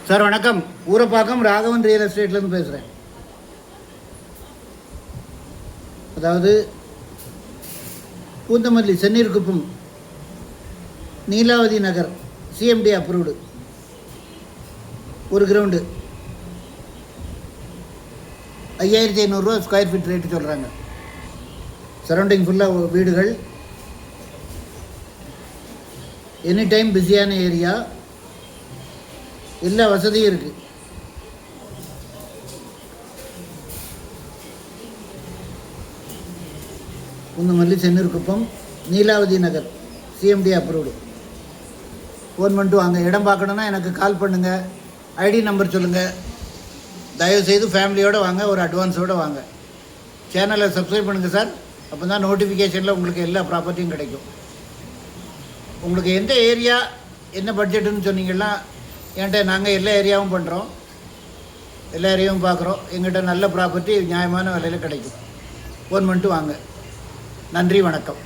Sir வணக்கம். Urapakkam Raghavan real எஸ்டேட்லேருந்து பேசுகிறேன். அதாவது பூந்தமல்லி சென்னீர்குப்பம் நீலாவதி நகர் சிஎம்டி அப்ரூவ்டு ஒரு கிரவுண்டு 5500 ஸ்கொயர் ஃபீட் ரேட்டு சொல்கிறாங்க. சரௌண்டிங் ஃபுல்லாக வீடுகள், எனி டைம் பிஸியான ஏரியா, எல்லா வசதியும் இருக்குது. பூந்தமல்லி சென்னீர்குப்பம் நீலாவதி நகர் சிஎம்டி அப்ரூவ்டு. ஃபோன் பண்ணிட்டு வாங்க. இடம் பார்க்கணுன்னா எனக்கு கால் பண்ணுங்கள், ஐடி நம்பர் சொல்லுங்கள். தயவுசெய்து ஃபேமிலியோடு வாங்க, ஒரு அட்வான்ஸோடு வாங்க. சேனலை சப்ஸ்கிரைப் பண்ணுங்கள் சார். அப்போ தான் நோட்டிஃபிகேஷனில் உங்களுக்கு எல்லா ப்ராப்பர்ட்டியும் கிடைக்கும். உங்களுக்கு எந்த ஏரியா என்ன பட்ஜெட்டுன்னு சொன்னீங்கன்னா என்கிட்ட நாங்கள் எல்லா ஏரியாவும் பண்ணுறோம், எல்லா ஏரியாவும் பார்க்குறோம். எங்கிட்ட நல்ல ப்ராப்பர்ட்டி நியாயமான விலையில் கிடைக்கும். ஃபோன் பண்ணிட்டு வாங்க. நன்றி, வணக்கம்.